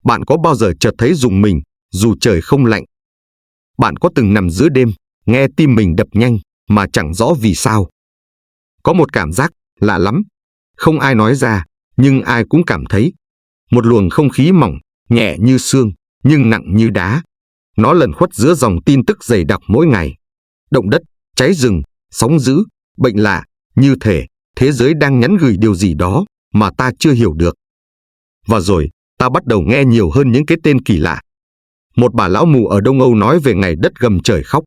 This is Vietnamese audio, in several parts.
Bạn có bao giờ chợt thấy rùng mình dù trời không lạnh? Bạn có từng nằm giữa đêm, nghe tim mình đập nhanh mà chẳng rõ vì sao? Có một cảm giác lạ lắm, không ai nói ra, nhưng ai cũng cảm thấy. Một luồng không khí mỏng, nhẹ như sương, nhưng nặng như đá. Nó lẩn khuất giữa dòng tin tức dày đặc mỗi ngày. Động đất, cháy rừng, sóng dữ, bệnh lạ, như thể thế giới đang nhắn gửi điều gì đó mà ta chưa hiểu được. Và rồi, ta bắt đầu nghe nhiều hơn những cái tên kỳ lạ. Một bà lão mù ở Đông Âu nói về ngày đất gầm trời khóc.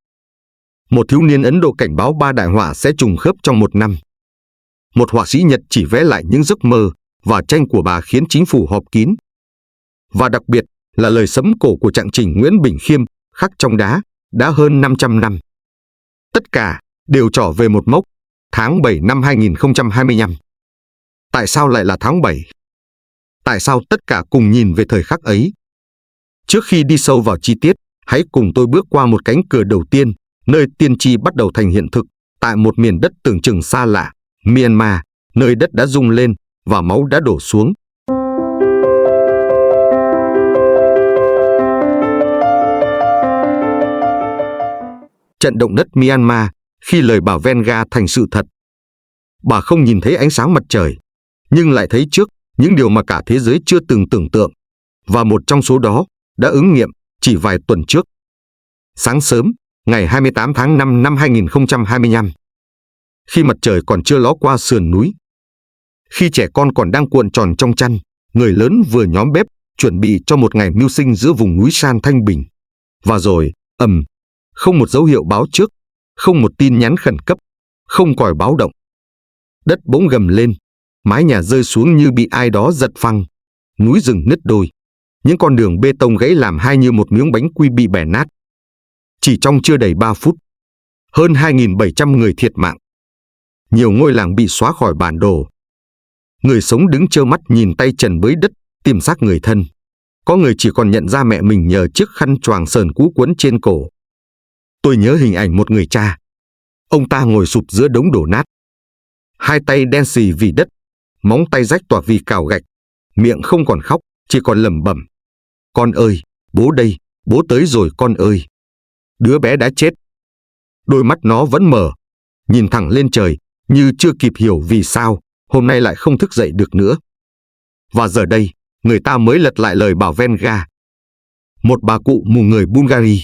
Một thiếu niên Ấn Độ cảnh báo 3 đại họa sẽ trùng khớp trong một năm. Một họa sĩ Nhật chỉ vẽ lại những giấc mơ và tranh của bà khiến chính phủ họp kín. Và đặc biệt là lời sấm cổ của trạng trình Nguyễn Bỉnh Khiêm khắc trong đá đã hơn 500 năm. Tất cả đều trỏ về một mốc, tháng 7 năm 2025. Tại sao lại là tháng 7? Tại sao tất cả cùng nhìn về thời khắc ấy? Trước khi đi sâu vào chi tiết, hãy cùng tôi bước qua một cánh cửa đầu tiên, nơi tiên tri bắt đầu thành hiện thực, tại một miền đất tưởng chừng xa lạ, Myanmar, nơi đất đã rung lên và máu đã đổ xuống. Trận động đất Myanmar, khi lời bà Venga thành sự thật. Bà không nhìn thấy ánh sáng mặt trời, nhưng lại thấy trước những điều mà cả thế giới chưa từng tưởng tượng, và một trong số đó đã ứng nghiệm chỉ vài tuần trước. Sáng sớm, ngày 28 tháng 5 năm 2025, khi mặt trời còn chưa ló qua sườn núi, khi trẻ con còn đang cuộn tròn trong chăn, người lớn vừa nhóm bếp chuẩn bị cho một ngày mưu sinh giữa vùng núi san thanh bình. Và rồi, không một dấu hiệu báo trước, không một tin nhắn khẩn cấp, không còi báo động. Đất bỗng gầm lên, mái nhà rơi xuống như bị ai đó giật phăng, núi rừng nứt đôi, những con đường bê tông gãy làm hai như một miếng bánh quy bị bẻ nát. Chỉ trong chưa đầy 3 phút, hơn 2.700 người thiệt mạng. Nhiều ngôi làng bị xóa khỏi bản đồ. Người sống đứng trơ mắt nhìn tay trần bới đất, tìm xác người thân. Có người chỉ còn nhận ra mẹ mình nhờ chiếc khăn choàng sờn cũ quấn trên cổ. Tôi nhớ hình ảnh một người cha. Ông ta ngồi sụp giữa đống đổ nát. Hai tay đen xì vì đất, móng tay rách toạc vì cào gạch. Miệng không còn khóc, chỉ còn lẩm bẩm. Con ơi, bố đây, bố tới rồi con ơi. Đứa bé đã chết. Đôi mắt nó vẫn mở, nhìn thẳng lên trời, như chưa kịp hiểu vì sao hôm nay lại không thức dậy được nữa. Và giờ đây, người ta mới lật lại lời bà Venga. Một bà cụ mù người Bulgaria.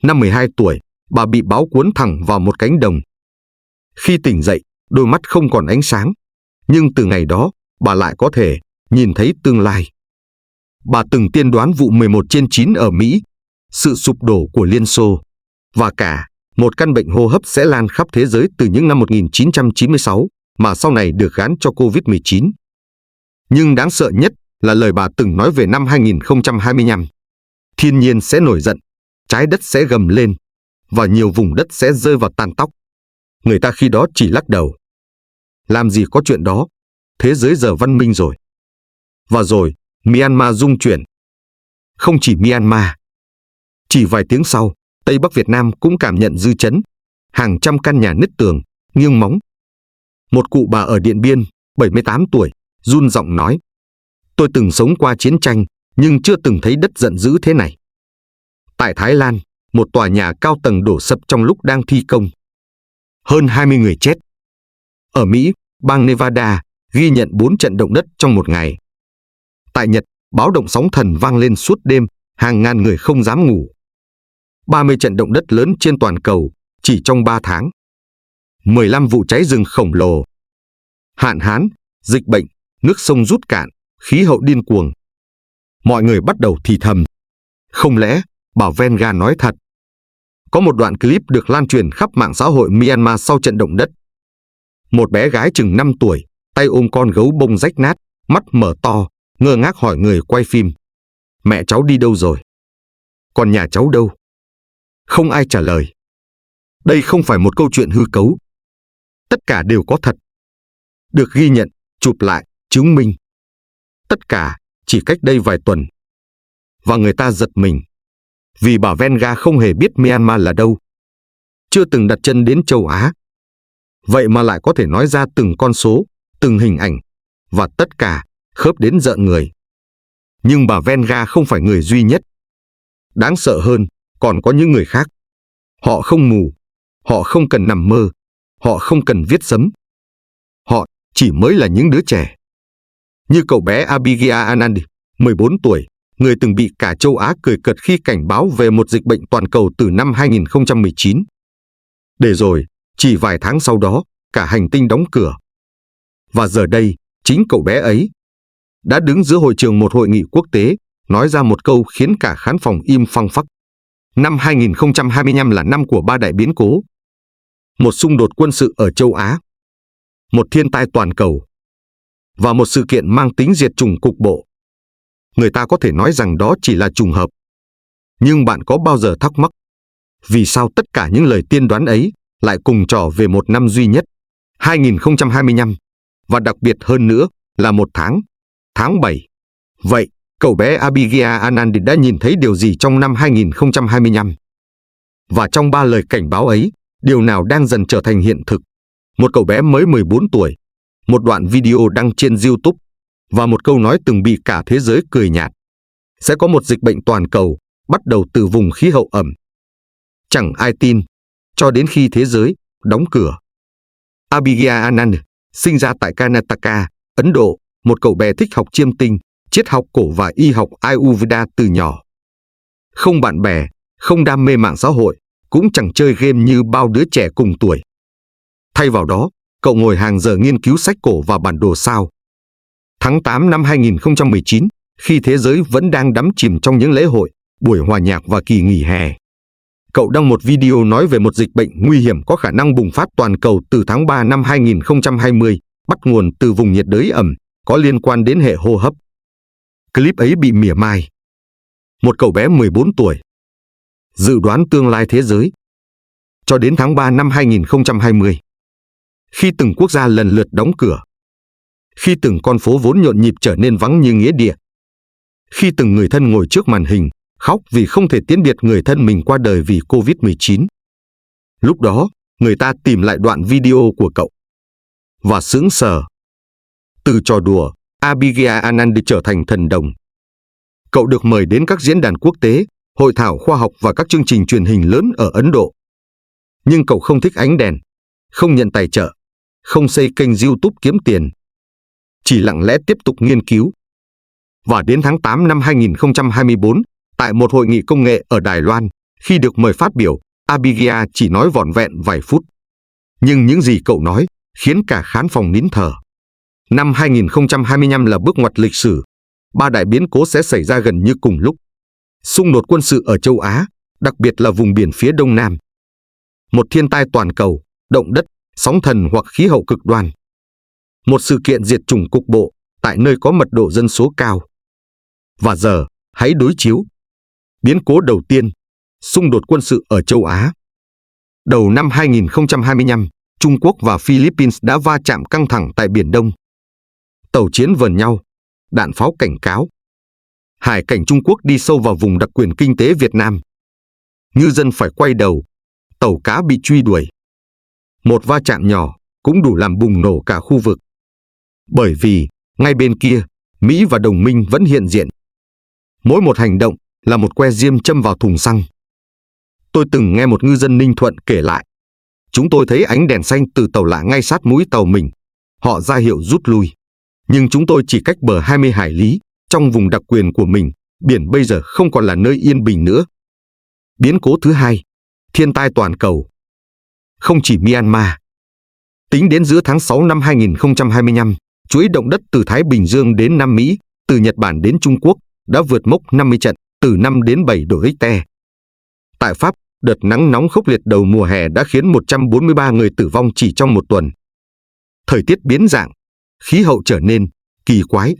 Năm 12 tuổi, bà bị bão cuốn thẳng vào một cánh đồng. Khi tỉnh dậy, đôi mắt không còn ánh sáng, nhưng từ ngày đó, bà lại có thể nhìn thấy tương lai. Bà từng tiên đoán vụ 11/9 ở Mỹ, sự sụp đổ của Liên Xô, và cả một căn bệnh hô hấp sẽ lan khắp thế giới từ những năm 1996, mà sau này được gán cho COVID-19. Nhưng đáng sợ nhất là lời bà từng nói về năm 2025. Thiên nhiên sẽ nổi giận, trái đất sẽ gầm lên, và nhiều vùng đất sẽ rơi vào tàn tóc. Người ta khi đó chỉ lắc đầu. Làm gì có chuyện đó, thế giới giờ văn minh rồi. Và rồi, Myanmar rung chuyển. Không chỉ Myanmar. Chỉ vài tiếng sau, Tây Bắc Việt Nam cũng cảm nhận dư chấn. Hàng trăm căn nhà nứt tường, nghiêng móng. Một cụ bà ở Điện Biên, 78 tuổi, run giọng nói. Tôi từng sống qua chiến tranh, nhưng chưa từng thấy đất giận dữ thế này. Tại Thái Lan, một tòa nhà cao tầng đổ sập trong lúc đang thi công. Hơn 20 người chết. Ở Mỹ, bang Nevada ghi nhận 4 trận động đất trong một ngày. Tại Nhật, báo động sóng thần vang lên suốt đêm, hàng ngàn người không dám ngủ. 30 trận động đất lớn trên toàn cầu chỉ trong 3 tháng. 15 vụ cháy rừng khổng lồ. Hạn hán, dịch bệnh, nước sông rút cạn, khí hậu điên cuồng. Mọi người bắt đầu thì thầm. Không lẽ bà Venga nói thật? Có một đoạn clip được lan truyền khắp mạng xã hội Myanmar sau trận động đất. Một bé gái chừng 5 tuổi, tay ôm con gấu bông rách nát, mắt mở to, ngơ ngác hỏi người quay phim. Mẹ cháu đi đâu rồi? Còn nhà cháu đâu? Không ai trả lời. Đây không phải một câu chuyện hư cấu. Tất cả đều có thật. Được ghi nhận, chụp lại, chứng minh. Tất cả chỉ cách đây vài tuần. Và người ta giật mình. Vì bà Venga không hề biết Myanmar là đâu. Chưa từng đặt chân đến châu Á. Vậy mà lại có thể nói ra từng con số, từng hình ảnh, và tất cả khớp đến rợn người. Nhưng bà Venga không phải người duy nhất. Đáng sợ hơn, còn có những người khác. Họ không mù, họ không cần nằm mơ, họ không cần viết sấm. Họ chỉ mới là những đứa trẻ. Như cậu bé Abigail Anand, 14 tuổi, người từng bị cả châu Á cười cợt khi cảnh báo về một dịch bệnh toàn cầu từ năm 2019. Để rồi, chỉ vài tháng sau đó, cả hành tinh đóng cửa. Và giờ đây, chính cậu bé ấy đã đứng giữa hội trường một hội nghị quốc tế, nói ra một câu khiến cả khán phòng im phăng phắc. Năm 2025 là năm của ba đại biến cố. Một xung đột quân sự ở châu Á, một thiên tai toàn cầu, và một sự kiện mang tính diệt chủng cục bộ. Người ta có thể nói rằng đó chỉ là trùng hợp. Nhưng bạn có bao giờ thắc mắc, vì sao tất cả những lời tiên đoán ấy lại cùng trò về một năm duy nhất, 2025, và đặc biệt hơn nữa là một tháng 7. Vậy, cậu bé Abigail Anand đã nhìn thấy điều gì trong năm 2025? Và trong 3 lời cảnh báo ấy, điều nào đang dần trở thành hiện thực? Một cậu bé mới 14 tuổi, một đoạn video đăng trên YouTube, và một câu nói từng bị cả thế giới cười nhạt. Sẽ có một dịch bệnh toàn cầu, bắt đầu từ vùng khí hậu ẩm. Chẳng ai tin, cho đến khi thế giới đóng cửa. Abigail Anand, sinh ra tại Karnataka, Ấn Độ, một cậu bé thích học chiêm tinh, triết học cổ và y học Ayurveda từ nhỏ. Không bạn bè, không đam mê mạng xã hội, cũng chẳng chơi game như bao đứa trẻ cùng tuổi. Thay vào đó, cậu ngồi hàng giờ nghiên cứu sách cổ và bản đồ sao. Tháng 8 năm 2019, khi thế giới vẫn đang đắm chìm trong những lễ hội, buổi hòa nhạc và kỳ nghỉ hè, cậu đăng một video nói về một dịch bệnh nguy hiểm có khả năng bùng phát toàn cầu từ tháng 3 năm 2020, bắt nguồn từ vùng nhiệt đới ẩm, có liên quan đến hệ hô hấp. Clip ấy bị mỉa mai. Một cậu bé 14 tuổi dự đoán tương lai thế giới. Cho đến tháng 3 năm 2020, khi từng quốc gia lần lượt đóng cửa, khi từng con phố vốn nhộn nhịp trở nên vắng như nghĩa địa, khi từng người thân ngồi trước màn hình, khóc vì không thể tiễn biệt người thân mình qua đời vì Covid-19. Lúc đó, người ta tìm lại đoạn video của cậu và sững sờ. Từ trò đùa, Abigail Anand trở thành thần đồng. Cậu được mời đến các diễn đàn quốc tế, hội thảo khoa học và các chương trình truyền hình lớn ở Ấn Độ. Nhưng cậu không thích ánh đèn, không nhận tài trợ, không xây kênh YouTube kiếm tiền. Chỉ lặng lẽ tiếp tục nghiên cứu. Và đến tháng 8 năm 2024, tại một hội nghị công nghệ ở Đài Loan, khi được mời phát biểu, Abigail chỉ nói vỏn vẹn vài phút. Nhưng những gì cậu nói khiến cả khán phòng nín thở. Năm 2025 là bước ngoặt lịch sử. 3 đại biến cố sẽ xảy ra gần như cùng lúc. Xung đột quân sự ở châu Á, đặc biệt là vùng biển phía Đông Nam. Một thiên tai toàn cầu, động đất, sóng thần hoặc khí hậu cực đoan. Một sự kiện diệt chủng cục bộ tại nơi có mật độ dân số cao. Và giờ, hãy đối chiếu. Biến cố đầu tiên, xung đột quân sự ở châu Á. Đầu năm 2025, Trung Quốc và Philippines đã va chạm căng thẳng tại Biển Đông. Tàu chiến vờn nhau, đạn pháo cảnh cáo. Hải cảnh Trung Quốc đi sâu vào vùng đặc quyền kinh tế Việt Nam. Ngư dân phải quay đầu, tàu cá bị truy đuổi. Một va chạm nhỏ cũng đủ làm bùng nổ cả khu vực. Bởi vì, ngay bên kia, Mỹ và đồng minh vẫn hiện diện. Mỗi một hành động là một que diêm châm vào thùng xăng. Tôi từng nghe một ngư dân Ninh Thuận kể lại. Chúng tôi thấy ánh đèn xanh từ tàu lạ ngay sát mũi tàu mình. Họ ra hiệu rút lui. Nhưng chúng tôi chỉ cách bờ 20 hải lý, trong vùng đặc quyền của mình, biển bây giờ không còn là nơi yên bình nữa. Biến cố thứ hai, thiên tai toàn cầu. Không chỉ Myanmar. Tính đến giữa tháng 6 năm 2025, chuỗi động đất từ Thái Bình Dương đến Nam Mỹ, từ Nhật Bản đến Trung Quốc, đã vượt mốc 50 trận, từ 5 đến 7 độ Richter. Tại Pháp, đợt nắng nóng khốc liệt đầu mùa hè đã khiến 143 người tử vong chỉ trong một tuần. Thời tiết biến dạng, khí hậu trở nên kỳ quái.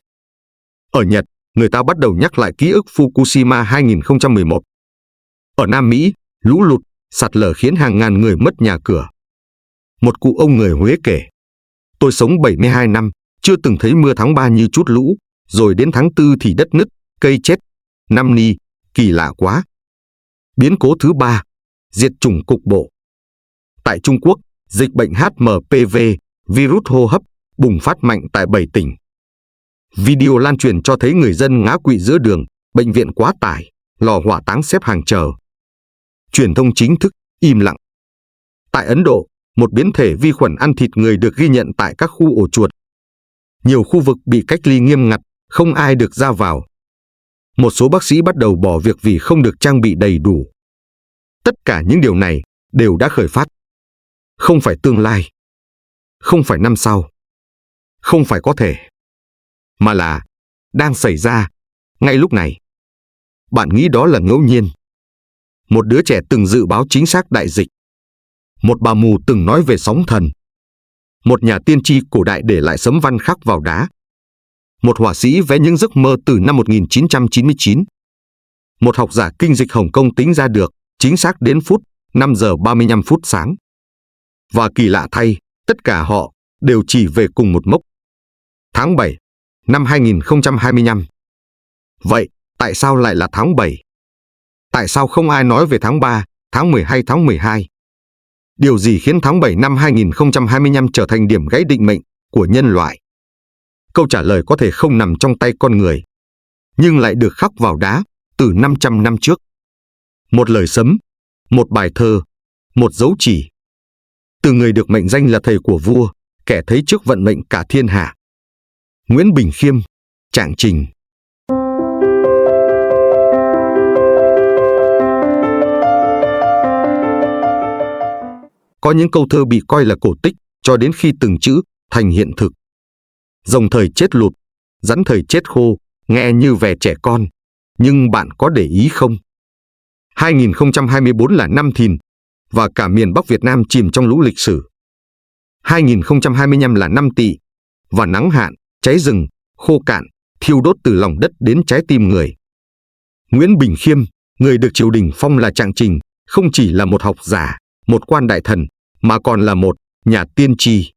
Ở Nhật, người ta bắt đầu nhắc lại ký ức Fukushima 2011. Ở Nam Mỹ, lũ lụt, sạt lở khiến hàng ngàn người mất nhà cửa. Một cụ ông người Huế kể, tôi sống 72 năm, chưa từng thấy mưa tháng 3 như chút lũ, rồi đến tháng 4 thì đất nứt, cây chết. Năm ni, kỳ lạ quá. Biến cố thứ ba, diệt chủng cục bộ. Tại Trung Quốc, dịch bệnh HMPV, virus hô hấp, bùng phát mạnh tại 7 tỉnh. Video lan truyền cho thấy người dân ngã quỵ giữa đường, bệnh viện quá tải, lò hỏa táng xếp hàng chờ. Truyền thông chính thức im lặng. Tại Ấn Độ, một biến thể vi khuẩn ăn thịt người được ghi nhận tại các khu ổ chuột. Nhiều khu vực bị cách ly nghiêm ngặt, không ai được ra vào. Một số bác sĩ bắt đầu bỏ việc vì không được trang bị đầy đủ. Tất cả những điều này đều đã khởi phát. Không phải tương lai, không phải năm sau, không phải có thể, mà là đang xảy ra ngay lúc này. Bạn nghĩ đó là ngẫu nhiên? Một đứa trẻ từng dự báo chính xác đại dịch. Một bà mù từng nói về sóng thần. Một nhà tiên tri cổ đại để lại sấm văn khắc vào đá. Một họa sĩ vẽ những giấc mơ từ năm 1999. Một học giả kinh dịch Hồng Kông tính ra được chính xác đến phút 5 giờ 35 phút sáng. Và kỳ lạ thay, tất cả họ đều chỉ về cùng một mốc. Tháng 7 năm 2025. Vậy, tại sao lại là tháng 7? Tại sao không ai nói về tháng 3, tháng 10 hay tháng 12? Điều gì khiến tháng 7 năm 2025 trở thành điểm gãy định mệnh của nhân loại? Câu trả lời có thể không nằm trong tay con người, nhưng lại được khắc vào đá từ 500 năm trước. Một lời sấm, một bài thơ, một dấu chỉ. Từ người được mệnh danh là thầy của vua, kẻ thấy trước vận mệnh cả thiên hạ. Nguyễn Bình Khiêm, Trạng Trình. Có những câu thơ bị coi là cổ tích cho đến khi từng chữ thành hiện thực. Rồng thời chết lụt, rắn thời chết khô, nghe như vẻ trẻ con, nhưng bạn có để ý không? 2024 là năm Thìn, và cả miền Bắc Việt Nam chìm trong lũ lịch sử. 2025 là năm Tỵ, và nắng hạn, cháy rừng, khô cạn, thiêu đốt từ lòng đất đến trái tim người. Nguyễn Bình Khiêm, người được triều đình phong là Trạng Trình, không chỉ là một học giả, một quan đại thần, mà còn là một nhà tiên tri.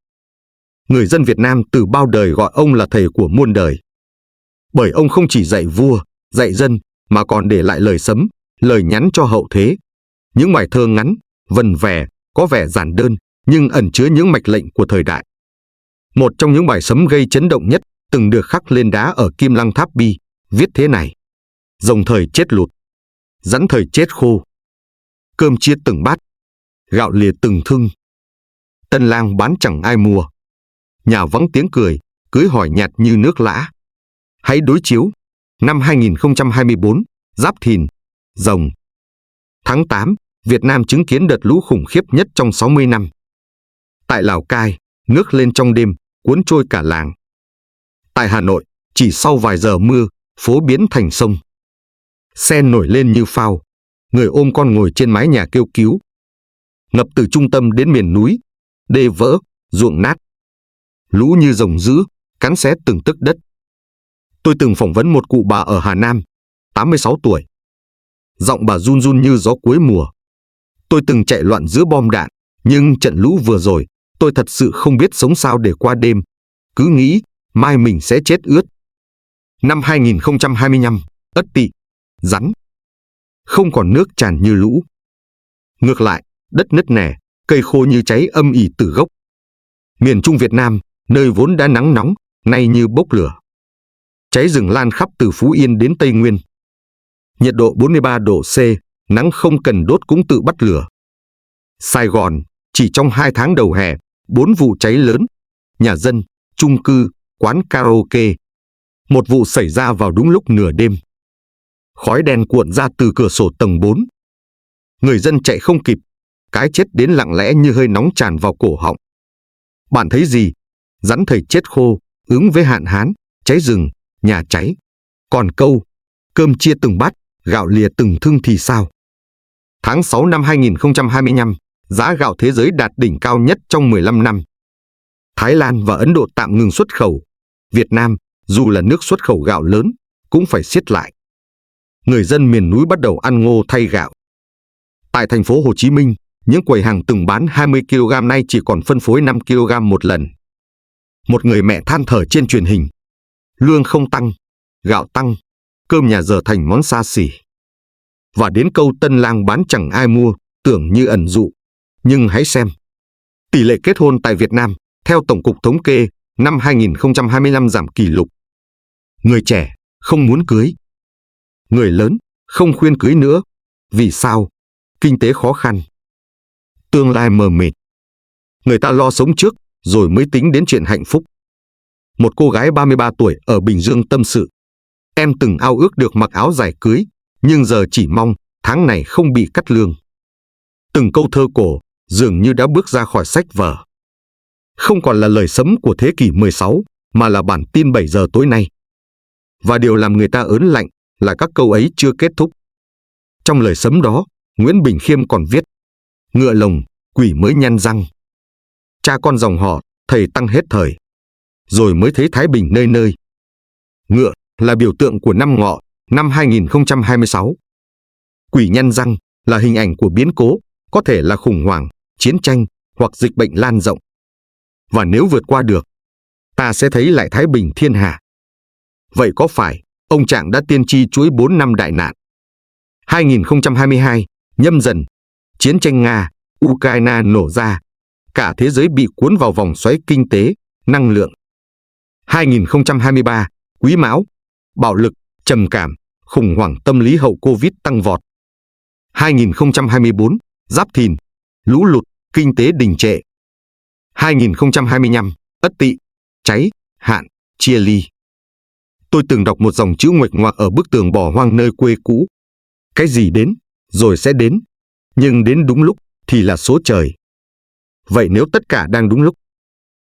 Người dân Việt Nam từ bao đời gọi ông là thầy của muôn đời. Bởi ông không chỉ dạy vua, dạy dân, mà còn để lại lời sấm, lời nhắn cho hậu thế. Những bài thơ ngắn, vần vè, có vẻ giản đơn, nhưng ẩn chứa những mạch lệnh của thời đại. Một trong những bài sấm gây chấn động nhất từng được khắc lên đá ở Kim Lăng Tháp Bi, viết thế này: rồng thời chết lụt, rắn thời chết khô, cơm chia từng bát, gạo lìa từng thưng. Tân lang bán chẳng ai mua, nhà vắng tiếng cười, cưới hỏi nhạt như nước lã. Hãy đối chiếu, năm 2024, Giáp Thìn, Rồng. Tháng 8, Việt Nam chứng kiến đợt lũ khủng khiếp nhất trong 60 năm. Tại Lào Cai, nước lên trong đêm, cuốn trôi cả làng. Tại Hà Nội, chỉ sau vài giờ mưa, phố biến thành sông. Xe nổi lên như phao, người ôm con ngồi trên mái nhà kêu cứu. Ngập từ trung tâm đến miền núi, đê vỡ, ruộng nát. Lũ như rồng dữ, cắn xé từng tấc đất. Tôi từng phỏng vấn một cụ bà ở Hà Nam, 86 tuổi. Giọng bà run run như gió cuối mùa. Tôi từng chạy loạn giữa bom đạn, nhưng trận lũ vừa rồi, tôi thật sự không biết sống sao để qua đêm. Cứ nghĩ, mai mình sẽ chết ướt. Năm 2025, Ất Tỵ, Rắn. Không còn nước tràn như lũ. Ngược lại, đất nứt nẻ, cây khô như cháy âm ỉ từ gốc. Miền Trung Việt Nam, nơi vốn đã nắng nóng, nay như bốc lửa. Cháy rừng lan khắp từ Phú Yên đến Tây Nguyên. Nhiệt độ 43 độ C, nắng không cần đốt cũng tự bắt lửa. Sài Gòn, chỉ trong 2 tháng đầu hè, 4 vụ cháy lớn, nhà dân, chung cư, quán karaoke. Một vụ xảy ra vào đúng lúc nửa đêm. Khói đen cuộn ra từ cửa sổ tầng 4. Người dân chạy không kịp, cái chết đến lặng lẽ như hơi nóng tràn vào cổ họng. Bạn thấy gì? Rắn thời chết khô, ứng với hạn hán, cháy rừng, nhà cháy. Còn câu, cơm chia từng bát, gạo lìa từng thưng thì sao? Tháng 6 năm 2025, giá gạo thế giới đạt đỉnh cao nhất trong 15 năm. Thái Lan và Ấn Độ tạm ngừng xuất khẩu. Việt Nam, dù là nước xuất khẩu gạo lớn, cũng phải siết lại. Người dân miền núi bắt đầu ăn ngô thay gạo. Tại thành phố Hồ Chí Minh, những quầy hàng từng bán 20 kg nay chỉ còn phân phối 5 kg một lần. Một người mẹ than thở trên truyền hình. Lương không tăng, gạo tăng, cơm nhà giờ thành món xa xỉ. Và đến câu tân lang bán chẳng ai mua, tưởng như ẩn dụ. Nhưng hãy xem. Tỷ lệ kết hôn tại Việt Nam, theo Tổng cục Thống kê, năm 2025 giảm kỷ lục. Người trẻ không muốn cưới. Người lớn không khuyên cưới nữa. Vì sao? Kinh tế khó khăn. Tương lai mờ mịt. Người ta lo sống trước rồi mới tính đến chuyện hạnh phúc. Một cô gái 33 tuổi ở Bình Dương tâm sự. Em từng ao ước được mặc áo dài cưới, nhưng giờ chỉ mong tháng này không bị cắt lương. Từng câu thơ cổ dường như đã bước ra khỏi sách vở. Không còn là lời sấm của thế kỷ 16, mà là bản tin 7 giờ tối nay. Và điều làm người ta ớn lạnh là các câu ấy chưa kết thúc. Trong lời sấm đó, Nguyễn Bình Khiêm còn viết: ngựa lồng, quỷ mới nhăn răng. Cha con dòng họ, thầy tăng hết thời. Rồi mới thấy Thái Bình nơi nơi. Ngựa là biểu tượng của năm Ngọ, năm 2026. Quỷ nhăn răng là hình ảnh của biến cố, có thể là khủng hoảng, chiến tranh hoặc dịch bệnh lan rộng. Và nếu vượt qua được, ta sẽ thấy lại thái bình thiên hạ. Vậy có phải ông Trạng đã tiên tri chuỗi 4 năm đại nạn? 2022, Nhâm Dần, chiến tranh Nga, Ukraine nổ ra, cả thế giới bị cuốn vào vòng xoáy kinh tế, năng lượng. 2023, Quý Mão, bạo lực, trầm cảm, khủng hoảng tâm lý hậu Covid tăng vọt. 2024, Giáp Thìn, lũ lụt, kinh tế đình trệ. 2025, Ất Tỵ, cháy, hạn, chia ly. Tôi từng đọc một dòng chữ nguệch ngoạc ở bức tường bỏ hoang nơi quê cũ. Cái gì đến, rồi sẽ đến, nhưng đến đúng lúc thì là số trời. Vậy nếu tất cả đang đúng lúc,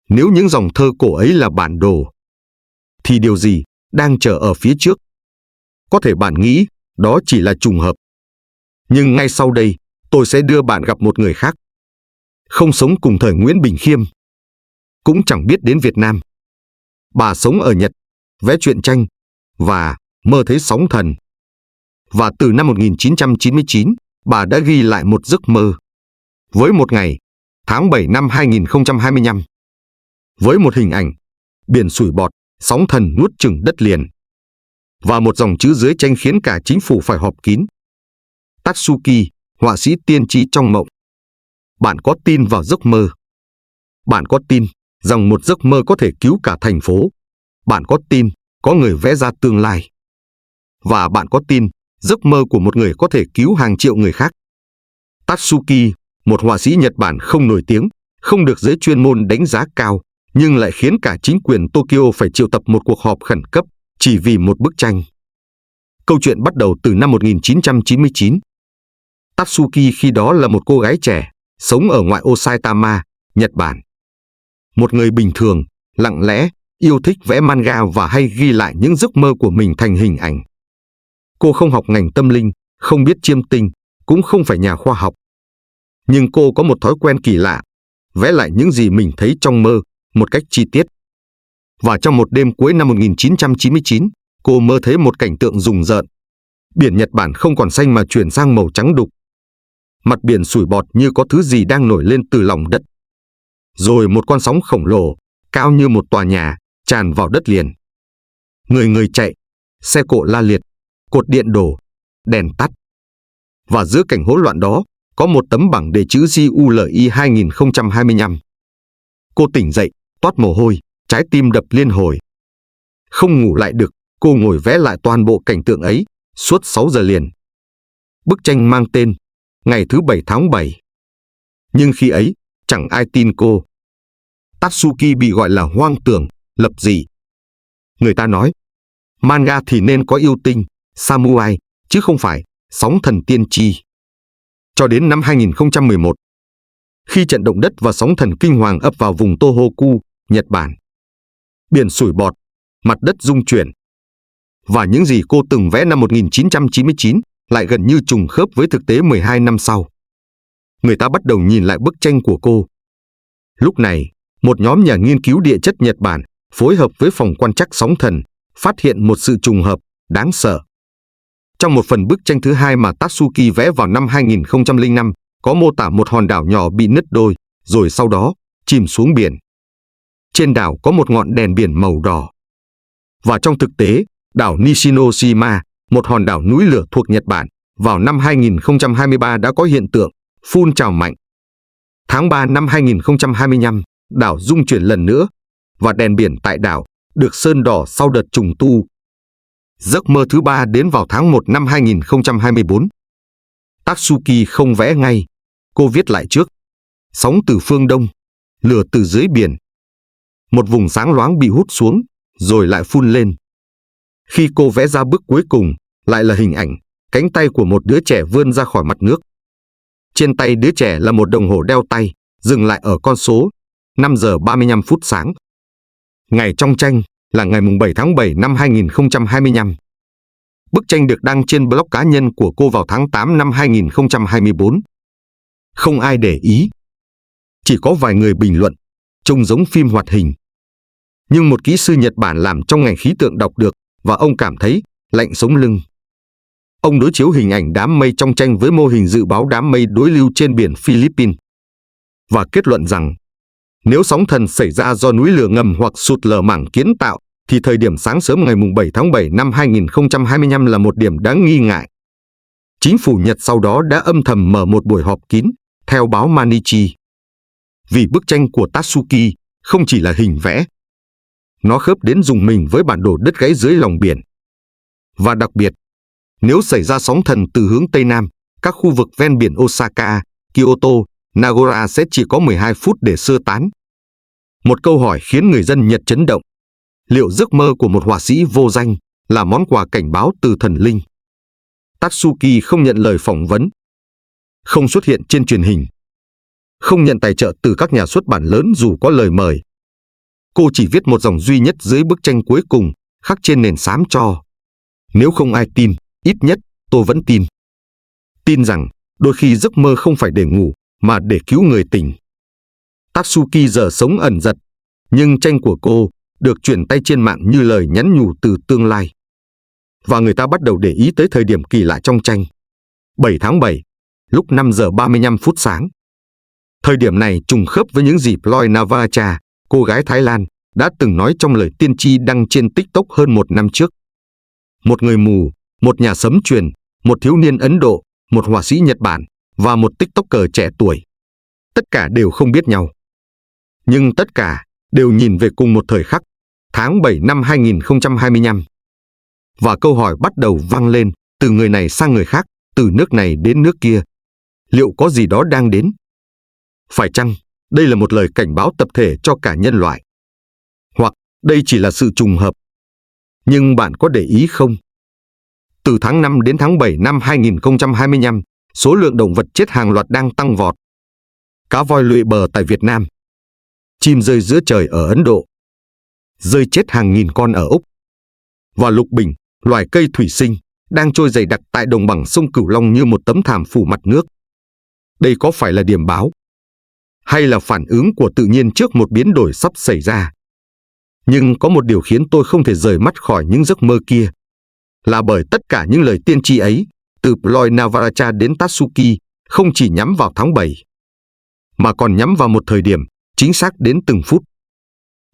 nếu những dòng thơ cổ ấy là bản đồ, thì điều gì đang chờ ở phía trước? Có thể bạn nghĩ đó chỉ là trùng hợp. Nhưng ngay sau đây, tôi sẽ đưa bạn gặp một người khác. Không sống cùng thời Nguyễn Bình Khiêm, cũng chẳng biết đến Việt Nam. Bà sống ở Nhật, vẽ truyện tranh và mơ thấy sóng thần. Và từ năm 1999, bà đã ghi lại một giấc mơ. Với một ngày, tháng 7 năm 2025. Với một hình ảnh, biển sủi bọt, sóng thần nuốt chửng đất liền. Và một dòng chữ dưới tranh khiến cả chính phủ phải họp kín. Tatsuki, họa sĩ tiên tri trong mộng. Bạn có tin vào giấc mơ? Bạn có tin rằng một giấc mơ có thể cứu cả thành phố? Bạn có tin có người vẽ ra tương lai? Và bạn có tin giấc mơ của một người có thể cứu hàng triệu người khác? Tatsuki, một họa sĩ Nhật Bản không nổi tiếng, không được giới chuyên môn đánh giá cao, nhưng lại khiến cả chính quyền Tokyo phải triệu tập một cuộc họp khẩn cấp chỉ vì một bức tranh. Câu chuyện bắt đầu từ năm 1999. Tatsuki khi đó là một cô gái trẻ, sống ở ngoại ô Saitama, Nhật Bản. Một người bình thường, lặng lẽ, yêu thích vẽ manga và hay ghi lại những giấc mơ của mình thành hình ảnh. Cô không học ngành tâm linh, không biết chiêm tinh, cũng không phải nhà khoa học. Nhưng cô có một thói quen kỳ lạ, vẽ lại những gì mình thấy trong mơ, một cách chi tiết. Và trong một đêm cuối năm 1999, cô mơ thấy một cảnh tượng rùng rợn. Biển Nhật Bản không còn xanh mà chuyển sang màu trắng đục. Mặt biển sủi bọt như có thứ gì đang nổi lên từ lòng đất. Rồi một con sóng khổng lồ, cao như một tòa nhà, tràn vào đất liền. Người chạy, xe cộ la liệt, cột điện đổ, đèn tắt. Và giữa cảnh hỗn loạn đó, có một tấm bảng đề chữ JULI 2025. Cô tỉnh dậy, toát mồ hôi, trái tim đập liên hồi. Không ngủ lại được, cô ngồi vẽ lại toàn bộ cảnh tượng ấy, suốt 6 giờ liền. Bức tranh mang tên Ngày thứ 7 tháng 7. Nhưng khi ấy, chẳng ai tin cô. Tatsuki bị gọi là hoang tưởng, lập dị. Người ta nói, manga thì nên có yêu tinh, samurai, chứ không phải sóng thần tiên tri. Cho đến năm 2011, khi trận động đất và sóng thần kinh hoàng ập vào vùng Tohoku, Nhật Bản. Biển sủi bọt, mặt đất rung chuyển. Và những gì cô từng vẽ năm 1999 lại gần như trùng khớp với thực tế 12 năm sau. Người ta bắt đầu nhìn lại bức tranh của cô. Lúc này, một nhóm nhà nghiên cứu địa chất Nhật Bản phối hợp với phòng quan trắc sóng thần phát hiện một sự trùng hợp đáng sợ. Trong một phần bức tranh thứ hai mà Tatsuki vẽ vào năm 2005, có mô tả một hòn đảo nhỏ bị nứt đôi, rồi sau đó chìm xuống biển. Trên đảo có một ngọn đèn biển màu đỏ. Và trong thực tế, đảo Nishinoshima, một hòn đảo núi lửa thuộc Nhật Bản, vào năm 2023 đã có hiện tượng phun trào mạnh. Tháng 3 năm 2025, đảo rung chuyển lần nữa, và đèn biển tại đảo được sơn đỏ sau đợt trùng tu Giấc mơ thứ ba đến vào tháng 1 năm 2024. Tatsuki không vẽ ngay, cô viết lại trước. Sóng từ phương đông, lửa từ dưới biển. Một vùng sáng loáng bị hút xuống, rồi lại phun lên. Khi cô vẽ ra bức cuối cùng, lại là hình ảnh, cánh tay của một đứa trẻ vươn ra khỏi mặt nước. Trên tay đứa trẻ là một đồng hồ đeo tay, dừng lại ở con số 5 giờ 35 phút sáng. Ngày trong tranh là ngày 7 tháng 7 năm 2025. Bức tranh được đăng trên blog cá nhân của cô vào tháng 8 năm 2024. Không ai để ý. Chỉ có vài người bình luận, trông giống phim hoạt hình. Nhưng một kỹ sư Nhật Bản làm trong ngành khí tượng đọc được và ông cảm thấy lạnh sống lưng. Ông đối chiếu hình ảnh đám mây trong tranh với mô hình dự báo đám mây đối lưu trên biển Philippines và kết luận rằng nếu sóng thần xảy ra do núi lửa ngầm hoặc sụt lở mảng kiến tạo thì thời điểm sáng sớm ngày 7 tháng 7 năm 2025 là một điểm đáng nghi ngại. Chính phủ Nhật sau đó đã âm thầm mở một buổi họp kín, theo báo Mainichi. Vì bức tranh của Tatsuki không chỉ là hình vẽ. Nó khớp đến rùng mình với bản đồ đứt gãy dưới lòng biển. Và đặc biệt, nếu xảy ra sóng thần từ hướng Tây Nam, các khu vực ven biển Osaka, Kyoto, Nagora sẽ chỉ có 12 phút để sơ tán. Một câu hỏi khiến người dân Nhật chấn động. Liệu giấc mơ của một họa sĩ vô danh là món quà cảnh báo từ thần linh? Tatsuki không nhận lời phỏng vấn, không xuất hiện trên truyền hình, không nhận tài trợ từ các nhà xuất bản lớn dù có lời mời. Cô chỉ viết một dòng duy nhất dưới bức tranh cuối cùng, khắc trên nền xám tro. Nếu không ai tin, ít nhất tôi vẫn tin. Tin rằng đôi khi giấc mơ không phải để ngủ, mà để cứu người tỉnh. Tatsuki giờ sống ẩn dật, nhưng tranh của cô được truyền tay trên mạng như lời nhắn nhủ từ tương lai. Và người ta bắt đầu để ý tới thời điểm kỳ lạ trong tranh. 7 tháng 7, lúc 5 giờ 35 phút sáng. Thời điểm này trùng khớp với những gì Ploy Navacha, cô gái Thái Lan, đã từng nói trong lời tiên tri đăng trên TikTok hơn 1 năm trước. Một người mù, một nhà sấm truyền, một thiếu niên Ấn Độ, một họa sĩ Nhật Bản và một TikToker trẻ tuổi. Tất cả đều không biết nhau. Nhưng tất cả đều nhìn về cùng một thời khắc, tháng 7 năm 2025. Và câu hỏi bắt đầu vang lên, từ người này sang người khác, từ nước này đến nước kia. Liệu có gì đó đang đến? Phải chăng đây là một lời cảnh báo tập thể cho cả nhân loại? Hoặc đây chỉ là sự trùng hợp? Nhưng bạn có để ý không? Từ tháng 5 đến tháng 7 năm 2025, số lượng động vật chết hàng loạt đang tăng vọt. Cá voi lụy bờ tại Việt Nam. Chim rơi giữa trời ở Ấn Độ. Rơi chết hàng nghìn con ở Úc. Và lục bình, loài cây thủy sinh, đang trôi dày đặc tại đồng bằng sông Cửu Long như một tấm thảm phủ mặt nước. Đây có phải là điểm báo? Hay là phản ứng của tự nhiên trước một biến đổi sắp xảy ra? Nhưng có một điều khiến tôi không thể rời mắt khỏi những giấc mơ kia. Là bởi tất cả những lời tiên tri ấy, từ Ploy Navaracha đến Tatsuki, không chỉ nhắm vào tháng 7, mà còn nhắm vào một thời điểm, chính xác đến từng phút.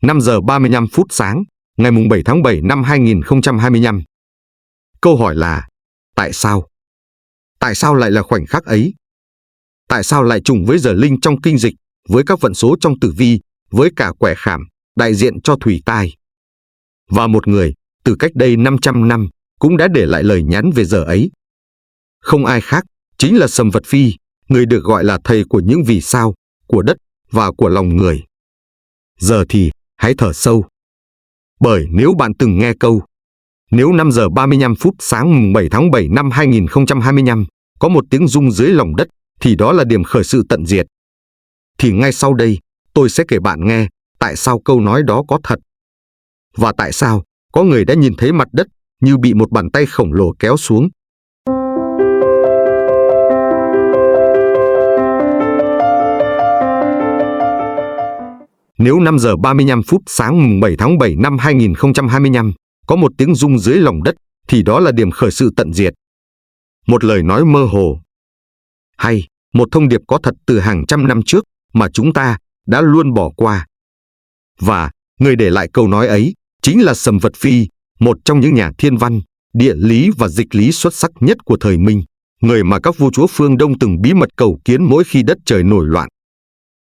5 giờ 35 phút sáng, ngày 7 tháng 7 năm 2025. Câu hỏi là, tại sao? Tại sao lại là khoảnh khắc ấy? Tại sao lại trùng với giờ linh trong kinh dịch, với các vận số trong tử vi, với cả quẻ khảm, đại diện cho thủy tai? Và một người, từ cách đây 500 năm, cũng đã để lại lời nhắn về giờ ấy. Không ai khác, chính là Sầm Vật Phi, người được gọi là thầy của những vì sao, của đất và của lòng người. Giờ thì, hãy thở sâu. Bởi nếu bạn từng nghe câu, nếu 5 giờ 35 phút sáng 7 tháng 7 năm 2025, có một tiếng rung dưới lòng đất, thì đó là điểm khởi sự tận diệt. Thì ngay sau đây, tôi sẽ kể bạn nghe, tại sao câu nói đó có thật. Và tại sao, có người đã nhìn thấy mặt đất, như bị một bàn tay khổng lồ kéo xuống. Nếu 5 giờ 35 phút sáng 7 tháng 7 năm 2025, có một tiếng rung dưới lòng đất, thì đó là điểm khởi sự tận diệt. Một lời nói mơ hồ. Hay, một thông điệp có thật từ hàng trăm năm trước, mà chúng ta đã luôn bỏ qua. Và, người để lại câu nói ấy, chính là Sầm Vật Phi, một trong những nhà thiên văn, địa lý và dịch lý xuất sắc nhất của thời Minh, người mà các vua chúa phương Đông từng bí mật cầu kiến mỗi khi đất trời nổi loạn.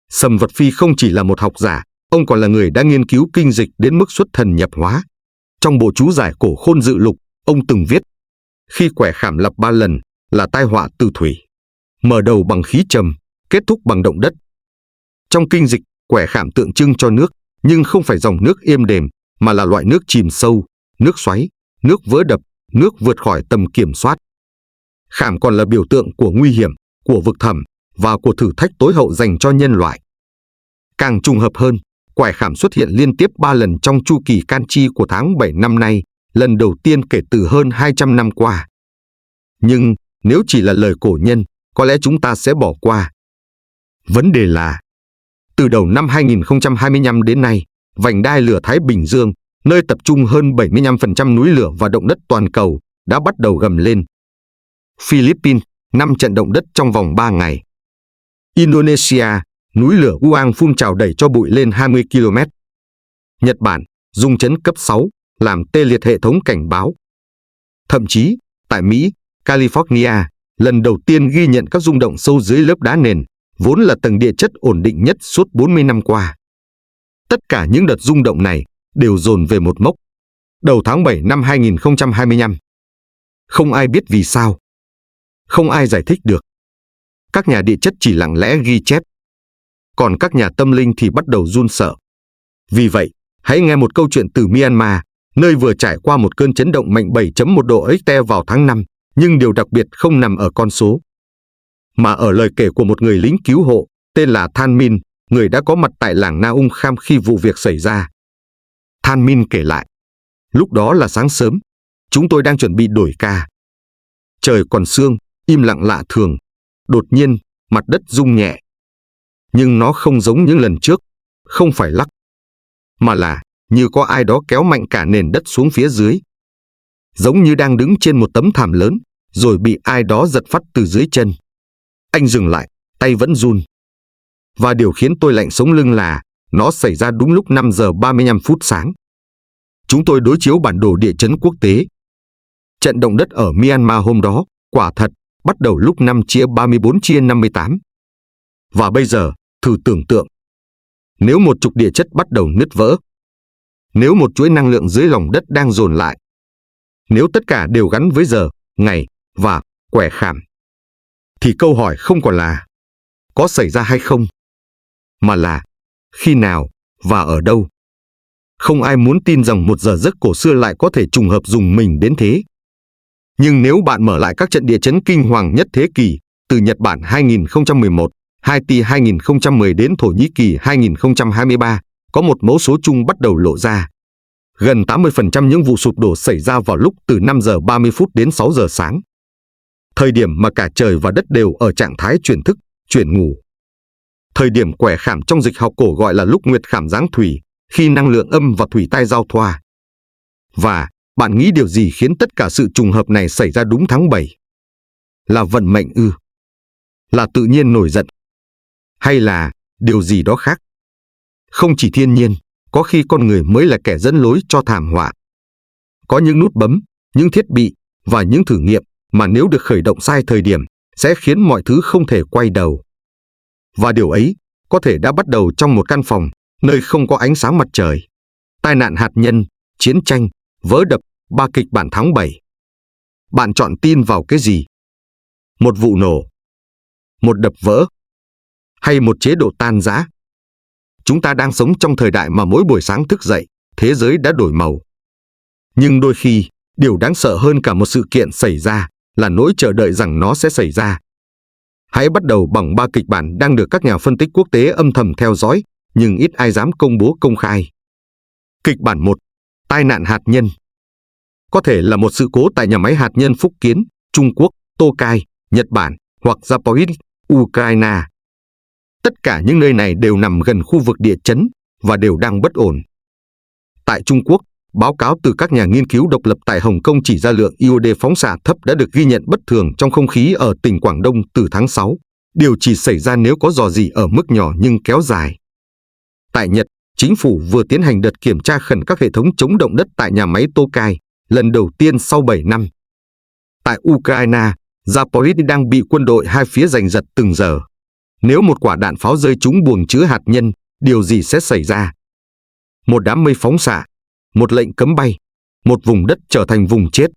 Sầm Vật Phi không chỉ là một học giả, ông còn là người đã nghiên cứu kinh dịch đến mức xuất thần nhập hóa. Trong bộ chú giải Cổ Khôn Dự Lục, Ông từng viết, khi quẻ khảm lặp 3 lần là tai họa từ thủy, mở đầu bằng khí trầm, kết thúc bằng động đất. Trong kinh dịch, quẻ khảm tượng trưng cho nước, nhưng không phải dòng nước êm đềm, mà là loại nước chìm sâu, nước xoáy, nước vỡ đập, nước vượt khỏi tầm kiểm soát. Khảm còn là biểu tượng của nguy hiểm, của vực thẳm và của thử thách tối hậu dành cho nhân loại. Càng trùng hợp hơn, quẻ khảm xuất hiện liên tiếp 3 lần trong chu kỳ can chi của tháng 7 năm nay, lần đầu tiên kể từ hơn 200 năm qua. Nhưng nếu chỉ là lời cổ nhân, có lẽ chúng ta sẽ bỏ qua. Vấn đề là, từ đầu năm 2025 đến nay, vành đai lửa Thái Bình Dương, nơi tập trung hơn 75% núi lửa và động đất toàn cầu, đã bắt đầu gầm lên. Philippines, 5 trận động đất trong vòng 3 ngày. Indonesia, núi lửa Uang phun trào đẩy cho bụi lên 20 km. Nhật Bản, rung chấn cấp 6, làm tê liệt hệ thống cảnh báo. Thậm chí, tại Mỹ, California, lần đầu tiên ghi nhận các rung động sâu dưới lớp đá nền, vốn là tầng địa chất ổn định nhất suốt 40 năm qua. Tất cả những đợt rung động này đều dồn về một mốc, đầu tháng 7 năm 2025. Không ai biết vì sao. Không ai giải thích được. Các nhà địa chất chỉ lặng lẽ ghi chép. Còn các nhà tâm linh thì bắt đầu run sợ. Vì vậy, hãy nghe một câu chuyện từ Myanmar, nơi vừa trải qua một cơn chấn động mạnh 7.1 độ Richter vào tháng 5, nhưng điều đặc biệt không nằm ở con số, mà ở lời kể của một người lính cứu hộ, tên là Than Min, người đã có mặt tại làng Na Ung Kham khi vụ việc xảy ra. Than Min kể lại, lúc đó là sáng sớm, chúng tôi đang chuẩn bị đổi ca. Trời còn sương, im lặng lạ thường. Đột nhiên, mặt đất rung nhẹ. Nhưng nó không giống những lần trước, không phải lắc, mà là như có ai đó kéo mạnh cả nền đất xuống phía dưới. Giống như đang đứng trên một tấm thảm lớn, rồi bị ai đó giật phắt từ dưới chân. Anh dừng lại, tay vẫn run. Và điều khiến tôi lạnh sống lưng là nó xảy ra đúng lúc 5 giờ 35 phút sáng. Chúng tôi đối chiếu bản đồ địa chấn quốc tế. Trận động đất ở Myanmar hôm đó, quả thật, bắt đầu lúc 5/34/58. Và bây giờ, thử tưởng tượng. Nếu một trục địa chất bắt đầu nứt vỡ, nếu một chuỗi năng lượng dưới lòng đất đang dồn lại, nếu tất cả đều gắn với giờ, ngày và quẻ khảm, thì câu hỏi không còn là có xảy ra hay không, mà là khi nào và ở đâu. Không ai muốn tin rằng một giờ giấc cổ xưa lại có thể trùng hợp rùng mình đến thế. Nhưng nếu bạn mở lại các trận địa chấn kinh hoàng nhất thế kỷ, từ Nhật Bản 2011, Haiti 2010 đến Thổ Nhĩ Kỳ 2023, có một mẫu số chung bắt đầu lộ ra. Gần 80% những vụ sụp đổ xảy ra vào lúc từ 5 giờ 30 phút đến 6 giờ sáng. Thời điểm mà cả trời và đất đều ở trạng thái chuyển thức, chuyển ngủ. Thời điểm quẻ khảm trong dịch học cổ gọi là lúc nguyệt khảm giáng thủy, khi năng lượng âm và thủy tai giao thoa. Và bạn nghĩ điều gì khiến tất cả sự trùng hợp này xảy ra đúng tháng 7? Là vận mệnh ư? Là tự nhiên nổi giận? Hay là điều gì đó khác? Không chỉ thiên nhiên, có khi con người mới là kẻ dẫn lối cho thảm họa. Có những nút bấm, những thiết bị và những thử nghiệm mà nếu được khởi động sai thời điểm, sẽ khiến mọi thứ không thể quay đầu. Và điều ấy có thể đã bắt đầu trong một căn phòng, nơi không có ánh sáng mặt trời. Tai nạn hạt nhân, chiến tranh, vỡ đập, 3 kịch bản tháng 7. Bạn chọn tin vào cái gì? Một vụ nổ? Một đập vỡ? Hay một chế độ tan rã? Chúng ta đang sống trong thời đại mà mỗi buổi sáng thức dậy, thế giới đã đổi màu. Nhưng đôi khi, điều đáng sợ hơn cả một sự kiện xảy ra là nỗi chờ đợi rằng nó sẽ xảy ra. Hãy bắt đầu bằng 3 kịch bản đang được các nhà phân tích quốc tế âm thầm theo dõi, nhưng ít ai dám công bố công khai. Kịch bản 1. Tai nạn hạt nhân. Có thể là một sự cố tại nhà máy hạt nhân Phúc Kiến, Trung Quốc, Tokai, Nhật Bản hoặc Zaporizhzhia, Ukraine. Tất cả những nơi này đều nằm gần khu vực địa chấn và đều đang bất ổn. Tại Trung Quốc, báo cáo từ các nhà nghiên cứu độc lập tại Hồng Kông chỉ ra lượng iod phóng xạ thấp đã được ghi nhận bất thường trong không khí ở tỉnh Quảng Đông từ tháng 6. Điều chỉ xảy ra nếu có rò rỉ ở mức nhỏ nhưng kéo dài. Tại Nhật, chính phủ vừa tiến hành đợt kiểm tra khẩn các hệ thống chống động đất tại nhà máy Tokai, lần đầu tiên sau 7 năm. Tại Ukraine, Zaporizhzhia đang bị quân đội hai phía giành giật từng giờ. Nếu một quả đạn pháo rơi trúng buồng chứa hạt nhân, điều gì sẽ xảy ra? Một đám mây phóng xạ, một lệnh cấm bay, một vùng đất trở thành vùng chết,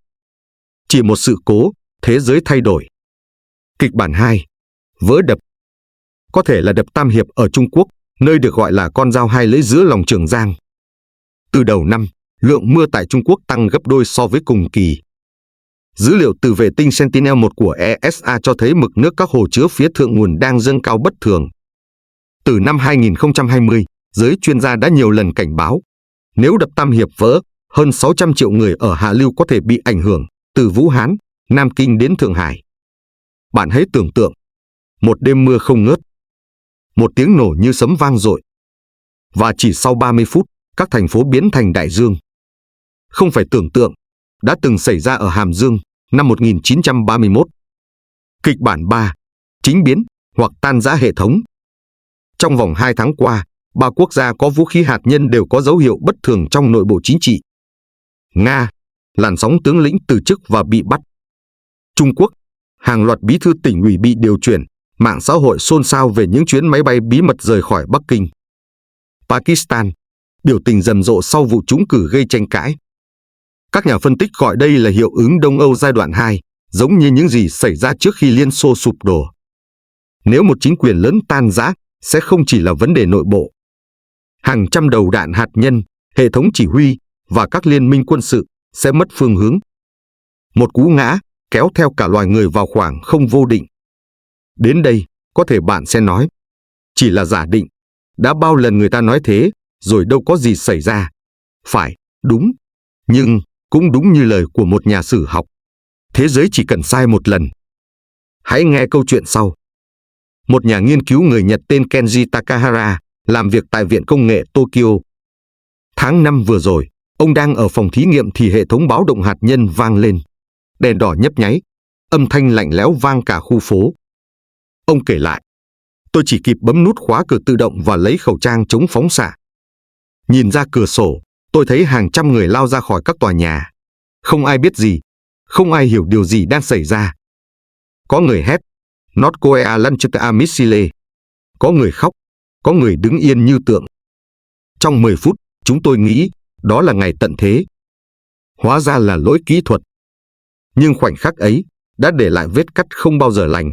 Chỉ một sự cố, thế giới thay đổi. Kịch bản 2. Vỡ đập. Có thể là đập Tam Hiệp ở Trung Quốc, nơi được gọi là con dao hai lưỡi giữa lòng Trường Giang. Từ đầu năm, lượng mưa tại Trung Quốc tăng gấp đôi so với cùng kỳ. Dữ liệu từ vệ tinh Sentinel-1 của ESA cho thấy mực nước các hồ chứa phía thượng nguồn đang dâng cao bất thường. Từ năm 2020, giới chuyên gia đã nhiều lần cảnh báo, nếu đập Tam Hiệp vỡ, hơn 600 triệu người ở hạ lưu có thể bị ảnh hưởng, từ Vũ Hán, Nam Kinh đến Thượng Hải. Bạn hãy tưởng tượng, một đêm mưa không ngớt, một tiếng nổ như sấm vang dội, và chỉ sau 30 phút, các thành phố biến thành đại dương. Không phải tưởng tượng, đã từng xảy ra ở Hàm Dương năm 1931. Kịch bản 3. Chính biến hoặc tan rã hệ thống. Trong vòng 2 tháng qua, 3 quốc gia có vũ khí hạt nhân đều có dấu hiệu bất thường trong nội bộ chính trị. Nga, làn sóng tướng lĩnh từ chức và bị bắt. Trung Quốc, hàng loạt bí thư tỉnh ủy bị điều chuyển, mạng xã hội xôn xao về những chuyến máy bay bí mật rời khỏi Bắc Kinh. Pakistan, biểu tình rầm rộ sau vụ trúng cử gây tranh cãi. Các nhà phân tích gọi đây là hiệu ứng Đông Âu giai đoạn 2, giống như những gì xảy ra trước khi Liên Xô sụp đổ. Nếu một chính quyền lớn tan rã, sẽ không chỉ là vấn đề nội bộ. Hàng trăm đầu đạn hạt nhân, hệ thống chỉ huy và các liên minh quân sự sẽ mất phương hướng. Một cú ngã kéo theo cả loài người vào khoảng không vô định. Đến đây, có thể bạn sẽ nói, chỉ là giả định, đã bao lần người ta nói thế, rồi đâu có gì xảy ra. Phải, đúng, nhưng cũng đúng như lời của một nhà sử học. Thế giới chỉ cần sai một lần. Hãy nghe câu chuyện sau. Một nhà nghiên cứu người Nhật tên Kenji Takahara làm việc tại Viện Công nghệ Tokyo. Tháng 5 vừa rồi, ông đang ở phòng thí nghiệm thì hệ thống báo động hạt nhân vang lên. Đèn đỏ nhấp nháy, âm thanh lạnh lẽo vang cả khu phố. Ông kể lại, tôi chỉ kịp bấm nút khóa cửa tự động và lấy khẩu trang chống phóng xạ. Nhìn ra cửa sổ, tôi thấy hàng trăm người lao ra khỏi các tòa nhà. Không ai biết gì, không ai hiểu điều gì đang xảy ra. Có người hét, North Korea launches a missile. Có người khóc, có người đứng yên như tượng. Trong 10 phút, chúng tôi nghĩ đó là ngày tận thế. Hóa ra là lỗi kỹ thuật. Nhưng khoảnh khắc ấy đã để lại vết cắt không bao giờ lành.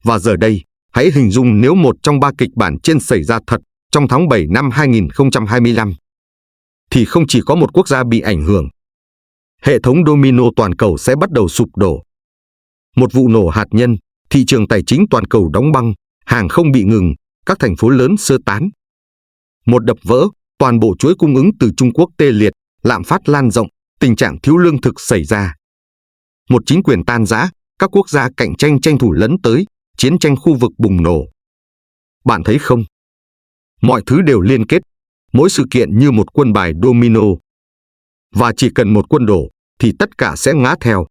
Và giờ đây, hãy hình dung nếu một trong 3 kịch bản trên xảy ra thật trong tháng 7 năm 2025. Thì không chỉ có một quốc gia bị ảnh hưởng. Hệ thống domino toàn cầu sẽ bắt đầu sụp đổ. Một vụ nổ hạt nhân, thị trường tài chính toàn cầu đóng băng, hàng không bị ngừng, các thành phố lớn sơ tán. Một đập vỡ, toàn bộ chuỗi cung ứng từ Trung Quốc tê liệt, lạm phát lan rộng, tình trạng thiếu lương thực xảy ra. Một chính quyền tan rã, các quốc gia cạnh tranh tranh thủ lấn tới, chiến tranh khu vực bùng nổ. Bạn thấy không? Mọi thứ đều liên kết, mỗi sự kiện như một quân bài domino. Và chỉ cần một quân đổ, thì tất cả sẽ ngã theo.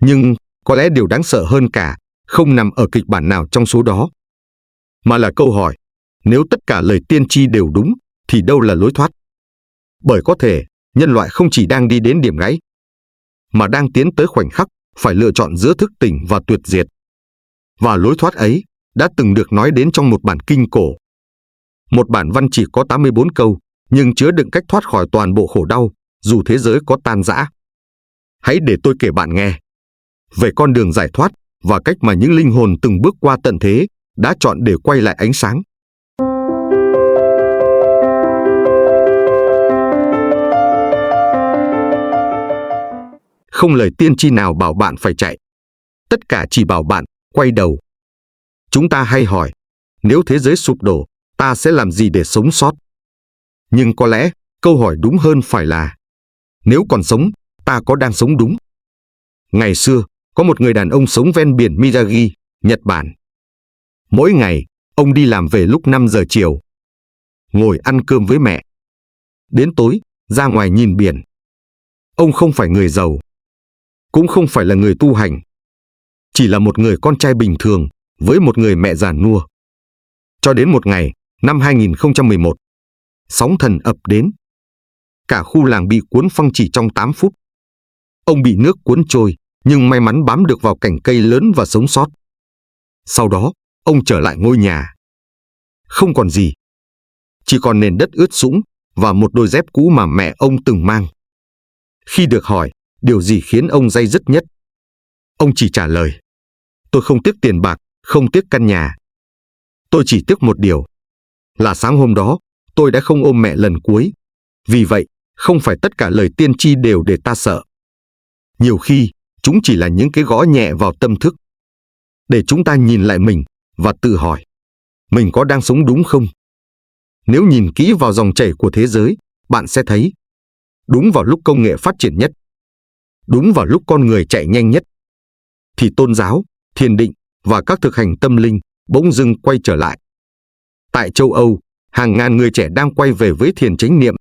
Nhưng, có lẽ điều đáng sợ hơn cả, không nằm ở kịch bản nào trong số đó. Mà là câu hỏi, nếu tất cả lời tiên tri đều đúng, thì đâu là lối thoát? Bởi có thể, nhân loại không chỉ đang đi đến điểm gãy, mà đang tiến tới khoảnh khắc phải lựa chọn giữa thức tỉnh và tuyệt diệt. Và lối thoát ấy đã từng được nói đến trong một bản kinh cổ. Một bản văn chỉ có 84 câu, nhưng chứa đựng cách thoát khỏi toàn bộ khổ đau, dù thế giới có tan rã. Hãy để tôi kể bạn nghe về con đường giải thoát và cách mà những linh hồn từng bước qua tận thế đã chọn để quay lại ánh sáng. Không lời tiên tri nào bảo bạn phải chạy. Tất cả chỉ bảo bạn quay đầu. Chúng ta hay hỏi, nếu thế giới sụp đổ, ta sẽ làm gì để sống sót? Nhưng có lẽ, câu hỏi đúng hơn phải là, nếu còn sống, ta có đang sống đúng? Ngày xưa, có một người đàn ông sống ven biển Miyagi, Nhật Bản. Mỗi ngày, ông đi làm về lúc 5 giờ chiều. Ngồi ăn cơm với mẹ. Đến tối, ra ngoài nhìn biển. Ông không phải người giàu. Cũng không phải là người tu hành. Chỉ là một người con trai bình thường, với một người mẹ già nua. Cho đến một ngày, năm 2011, sóng thần ập đến. Cả khu làng bị cuốn phăng chỉ trong 8 phút. Ông bị nước cuốn trôi, nhưng may mắn bám được vào cành cây lớn và sống sót. Sau đó, ông trở lại ngôi nhà. Không còn gì. Chỉ còn nền đất ướt sũng và một đôi dép cũ mà mẹ ông từng mang. Khi được hỏi, điều gì khiến ông day dứt nhất? Ông chỉ trả lời, tôi không tiếc tiền bạc, không tiếc căn nhà. Tôi chỉ tiếc một điều, là sáng hôm đó, tôi đã không ôm mẹ lần cuối. Vì vậy, không phải tất cả lời tiên tri đều để ta sợ. Nhiều khi, chúng chỉ là những cái gõ nhẹ vào tâm thức, để chúng ta nhìn lại mình và tự hỏi, mình có đang sống đúng không? Nếu nhìn kỹ vào dòng chảy của thế giới, bạn sẽ thấy, đúng vào lúc công nghệ phát triển nhất, đúng vào lúc con người chạy nhanh nhất, thì tôn giáo, thiền định và các thực hành tâm linh bỗng dưng quay trở lại. Tại châu Âu, hàng ngàn người trẻ đang quay về với thiền chánh niệm.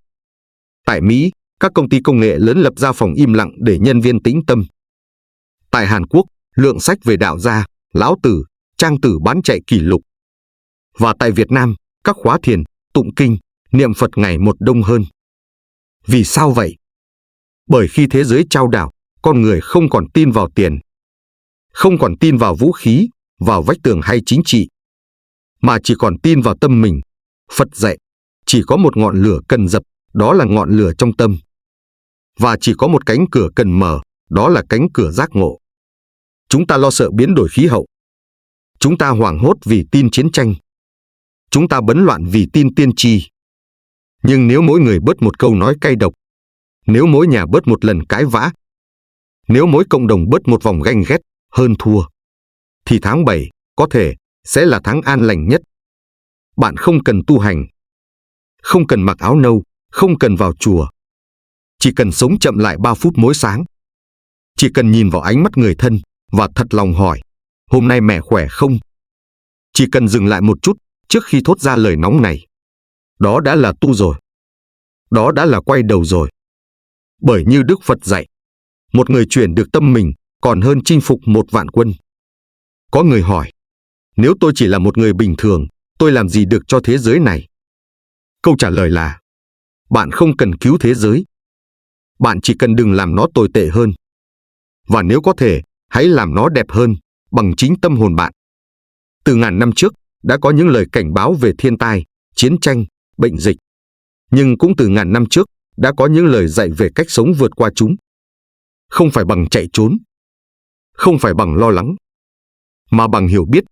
Tại Mỹ, các công ty công nghệ lớn lập ra phòng im lặng để nhân viên tĩnh tâm. Tại Hàn Quốc, lượng sách về đạo gia, lão tử, trang tử bán chạy kỷ lục. Và tại Việt Nam, các khóa thiền, tụng kinh, niệm Phật ngày một đông hơn. Vì sao vậy? Bởi khi thế giới chao đảo, con người không còn tin vào tiền, không còn tin vào vũ khí, vào vách tường hay chính trị, mà chỉ còn tin vào tâm mình. Phật dạy, chỉ có một ngọn lửa cần dập, đó là ngọn lửa trong tâm. Và chỉ có một cánh cửa cần mở, đó là cánh cửa giác ngộ. Chúng ta lo sợ biến đổi khí hậu. Chúng ta hoảng hốt vì tin chiến tranh. Chúng ta bấn loạn vì tin tiên tri. Nhưng nếu mỗi người bớt một câu nói cay độc, nếu mỗi nhà bớt một lần cãi vã, nếu mỗi cộng đồng bớt một vòng ganh ghét, hơn thua, thì tháng 7 có thể sẽ là tháng an lành nhất. Bạn không cần tu hành, không cần mặc áo nâu, không cần vào chùa. Chỉ cần sống chậm lại 3 phút mỗi sáng. Chỉ cần nhìn vào ánh mắt người thân và thật lòng hỏi, hôm nay mẹ khỏe không? Chỉ cần dừng lại một chút trước khi thốt ra lời nóng này. Đó đã là tu rồi. Đó đã là quay đầu rồi. Bởi như Đức Phật dạy, một người chuyển được tâm mình còn hơn chinh phục 1.000.000 quân. Có người hỏi, nếu tôi chỉ là một người bình thường, tôi làm gì được cho thế giới này? Câu trả lời là, bạn không cần cứu thế giới. Bạn chỉ cần đừng làm nó tồi tệ hơn. Và nếu có thể, hãy làm nó đẹp hơn, bằng chính tâm hồn bạn. Từ ngàn năm trước, đã có những lời cảnh báo về thiên tai, chiến tranh, bệnh dịch. Nhưng cũng từ ngàn năm trước, đã có những lời dạy về cách sống vượt qua chúng. Không phải bằng chạy trốn, không phải bằng lo lắng, mà bằng hiểu biết,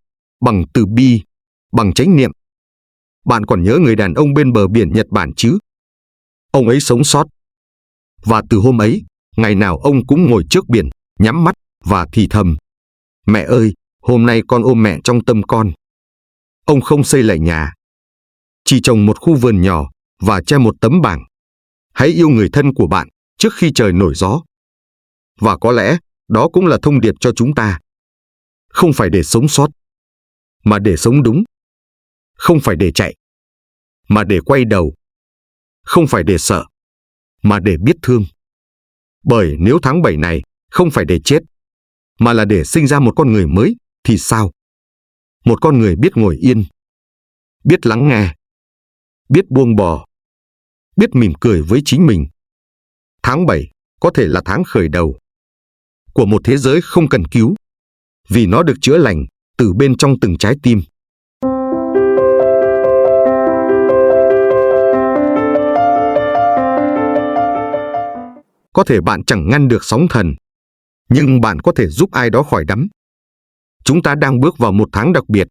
bằng từ bi, bằng chánh niệm. Bạn còn nhớ người đàn ông bên bờ biển Nhật Bản chứ? Ông ấy sống sót. Và từ hôm ấy, ngày nào ông cũng ngồi trước biển, nhắm mắt và thì thầm, mẹ ơi, hôm nay con ôm mẹ trong tâm con. Ông không xây lại nhà, chỉ trồng một khu vườn nhỏ và treo một tấm bảng. Hãy yêu người thân của bạn trước khi trời nổi gió. Và có lẽ đó cũng là thông điệp cho chúng ta. Không phải để sống sót, mà để sống đúng. Không phải để chạy, mà để quay đầu. Không phải để sợ, mà để biết thương. Bởi nếu tháng 7 này không phải để chết, mà là để sinh ra một con người mới, thì sao? Một con người biết ngồi yên, biết lắng nghe, biết buông bỏ, biết mỉm cười với chính mình. Tháng 7 có thể là tháng khởi đầu của một thế giới không cần cứu, vì nó được chữa lành từ bên trong từng trái tim. Có thể bạn chẳng ngăn được sóng thần, nhưng bạn có thể giúp ai đó khỏi đắm. Chúng ta đang bước vào một tháng đặc biệt.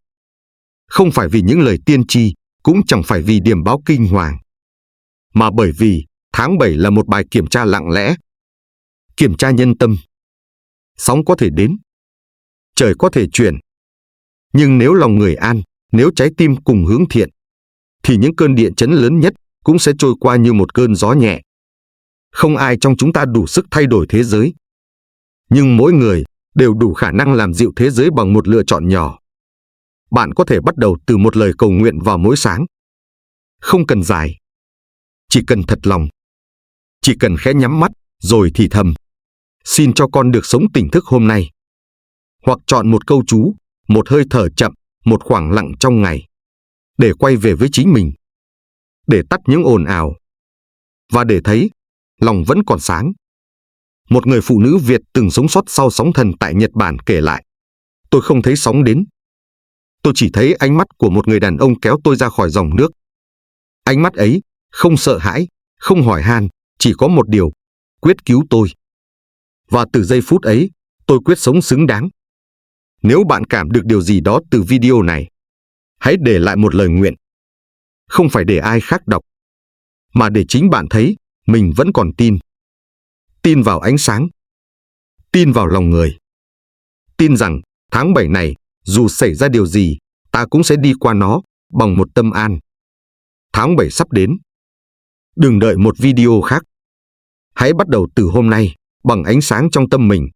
Không phải vì những lời tiên tri, cũng chẳng phải vì điềm báo kinh hoàng, mà bởi vì tháng 7 là một bài kiểm tra lặng lẽ. Kiểm tra nhân tâm. Sóng có thể đến, trời có thể chuyển. Nhưng nếu lòng người an, nếu trái tim cùng hướng thiện, thì những cơn địa chấn lớn nhất cũng sẽ trôi qua như một cơn gió nhẹ. Không ai trong chúng ta đủ sức thay đổi thế giới. Nhưng mỗi người đều đủ khả năng làm dịu thế giới bằng một lựa chọn nhỏ. Bạn có thể bắt đầu từ một lời cầu nguyện vào mỗi sáng. Không cần dài. Chỉ cần thật lòng. Chỉ cần khẽ nhắm mắt, rồi thì thầm. Xin cho con được sống tỉnh thức hôm nay. Hoặc chọn một câu chú, một hơi thở chậm, một khoảng lặng trong ngày, để quay về với chính mình. Để tắt những ồn ào. Và để thấy, lòng vẫn còn sáng. Một người phụ nữ Việt từng sống sót sau sóng thần tại Nhật Bản kể lại. Tôi không thấy sóng đến. Tôi chỉ thấy ánh mắt của một người đàn ông kéo tôi ra khỏi dòng nước. Ánh mắt ấy không sợ hãi, không hỏi han, chỉ có một điều, quyết cứu tôi. Và từ giây phút ấy, tôi quyết sống xứng đáng. Nếu bạn cảm được điều gì đó từ video này, hãy để lại một lời nguyện. Không phải để ai khác đọc, mà để chính bạn thấy mình vẫn còn tin. Tin vào ánh sáng. Tin vào lòng người. Tin rằng tháng 7 này, dù xảy ra điều gì, ta cũng sẽ đi qua nó bằng một tâm an. Tháng 7 sắp đến. Đừng đợi một video khác. Hãy bắt đầu từ hôm nay bằng ánh sáng trong tâm mình.